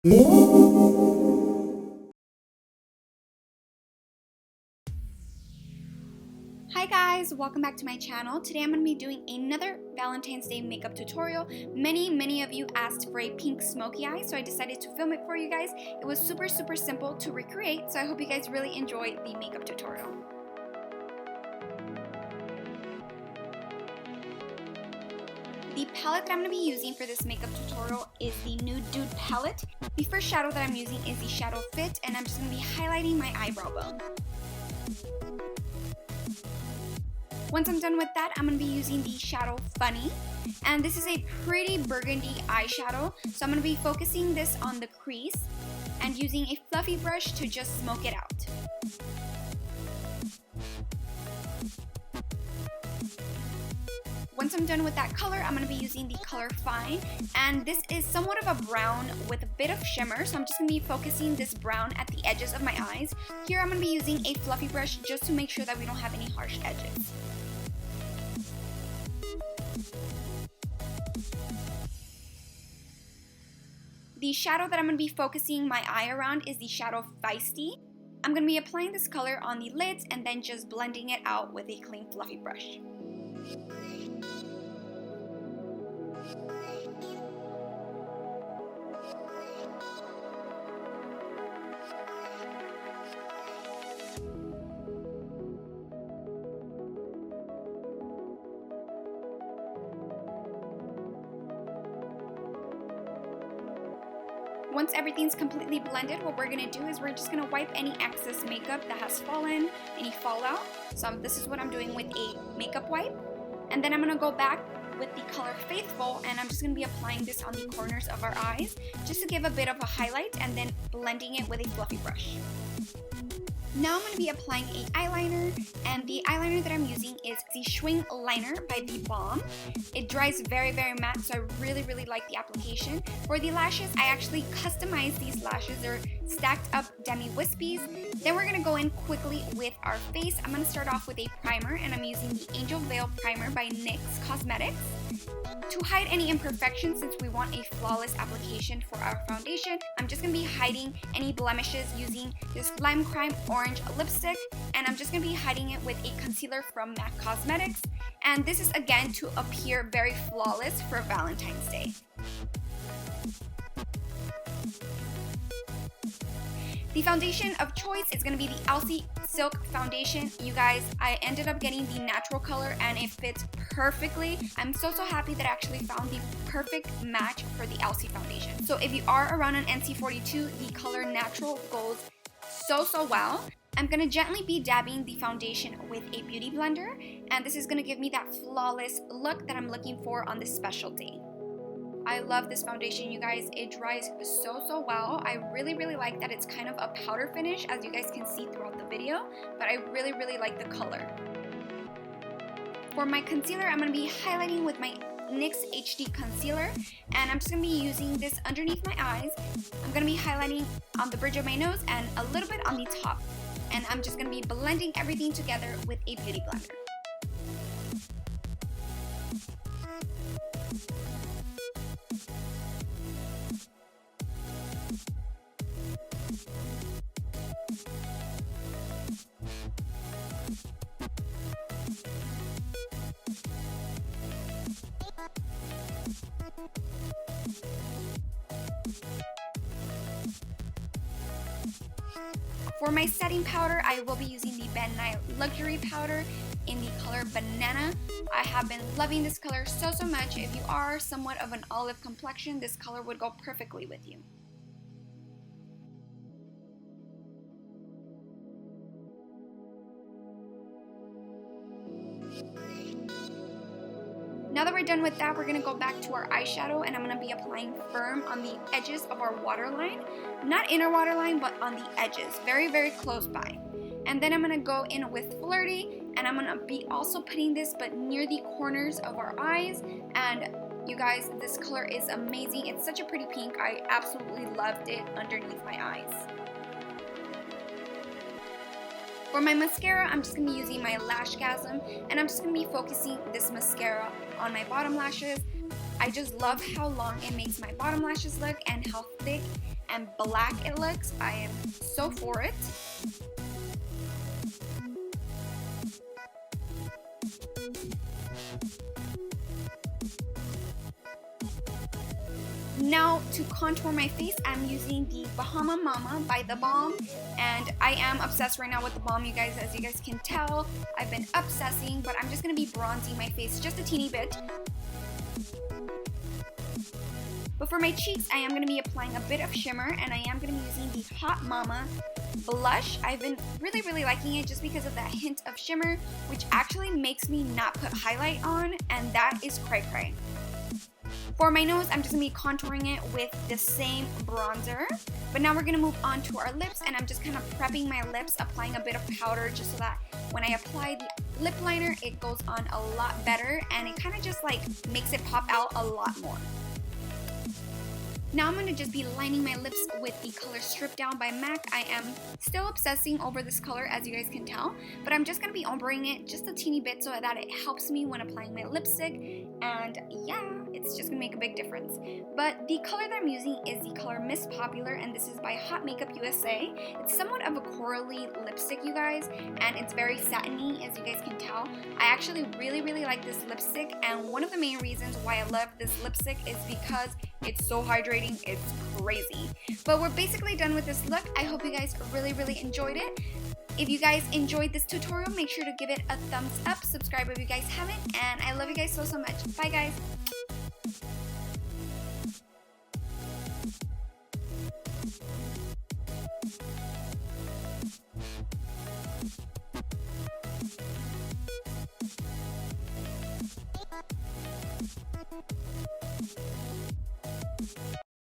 Hi guys, welcome back to my channel. Today I'm going to be doing another Valentine's Day makeup tutorial. Many of you asked for a pink smoky eye, so I decided to film it for you guys. It was super simple to recreate, so I hope you guys really enjoy the makeup tutorial. The palette that I'm going to be using for this makeup tutorial is the Nude Dude Palette. The first shadow that I'm using is the Shadow Fit, and I'm just going to be highlighting my eyebrow bone. Once I'm done with that, I'm going to be using the Shadow Funny, and this is a pretty burgundy eyeshadow, so I'm going to be focusing this on the crease and using a fluffy brush to just smoke it out. Once I'm done with that color, I'm going to be using the color Fine, and this is somewhat of a brown with a bit of shimmer, so I'm just going to be focusing this brown at the edges of my eyes. Here I'm going to be using a fluffy brush just to make sure that we don't have any harsh edges. The shadow that I'm going to be focusing my eye around is the Shadow Feisty. I'm going to be applying this color on the lids and then just blending it out with a clean fluffy brush. Once everything's completely blended, what we're going to do is we're just going to wipe any excess makeup that has fallen, any fallout. So this is what I'm doing with a makeup wipe. And then I'm going to go back with the color Faithful, and I'm just going to be applying this on the corners of our eyes just to give a bit of a highlight, and then blending it with a fluffy brush. Now I'm going to be applying an eyeliner, and the eyeliner that I'm using is the Schwing Eyeliner by the Balm. It dries very matte, so I really like the application. For the lashes, I actually customized these lashes. They're stacked up Demi Wispies. Then we're going to go in quickly with our face. I'm going to start off with a primer, and I'm using the Angel Veil Primer by NYX Cosmetics. To hide any imperfections, since we want a flawless application for our foundation, I'm just going to be hiding any blemishes using this Lime Crime Orange lipstick, and I'm just going to be hiding it with a concealer from MAC Cosmetics, and this is again to appear very flawless for Valentine's Day. The foundation of choice is going to be the Elcie Silk Foundation. You guys, I ended up getting the natural color and it fits perfectly. I'm so happy that I actually found the perfect match for the Elcie foundation. So if you are around an NC42, the color natural goes so well. I'm going to gently be dabbing the foundation with a beauty blender, and this is going to give me that flawless look that I'm looking for on this special day. I love this foundation, you guys. It dries so well. I really like that it's kind of a powder finish, as you guys can see throughout the video, but I really like the color. For my concealer, I'm going to be highlighting with my NYX HD Concealer, and I'm just going to be using this underneath my eyes. I'm going to be highlighting on the bridge of my nose and a little bit on the top, and I'm just going to be blending everything together with a beauty blender. For my setting powder, I will be using the Ben Nye Luxury Powder in the color Banana. I have been loving this color so much. If you are somewhat of an olive complexion, this color would go perfectly with you. Now that we're done with that, we're going to go back to our eyeshadow, and I'm going to be applying firm on the edges of our waterline. Not inner waterline, but on the edges, very close by. And then I'm going to go in with Flirty, and I'm going to be also putting this but near the corners of our eyes. And you guys, this color is amazing. It's such a pretty pink. I absolutely loved it underneath my eyes. For my mascara, I'm just going to be using my Lashgasm, and I'm just going to be focusing this mascara on my bottom lashes. I just love how long it makes my bottom lashes look and how thick and black it looks. I am so for it. Now to contour my face, I'm using the Bahama Mama by the Balm, and I am obsessed right now with the Balm, you guys. As you guys can tell, I've been obsessing, but I'm just going to be bronzing my face just a teeny bit. But for my cheeks, I am going to be applying a bit of shimmer, and I am going to be using the Hot Mama blush. I've been really liking it just because of that hint of shimmer, which actually makes me not put highlight on, and that is cray. For my nose, I'm just going to be contouring it with the same bronzer. But now we're going to move on to our lips, and I'm just kind of prepping my lips, applying a bit of powder just so that when I apply the lip liner, it goes on a lot better, and it kind of just like makes it pop out a lot more. Now I'm going to just be lining my lips with the color Strip Down by MAC. I am still obsessing over this color, as you guys can tell, but I'm just going to be ombreing it just a teeny bit so that it helps me when applying my lipstick, and yeah, it's just going to make a big difference. But the color that I'm using is the color Miss Popular, and this is by Hot Makeup USA. It's somewhat of a corally lipstick, you guys, and it's very satiny, as you guys can tell. I actually really like this lipstick, and one of the main reasons why I love this lipstick is because it's so hydrating. It's crazy. But we're basically done with this look. I hope you guys really enjoyed it. If you guys enjoyed this tutorial, make sure to give it a thumbs up, subscribe if you guys haven't, and I love you guys so much. Bye guys.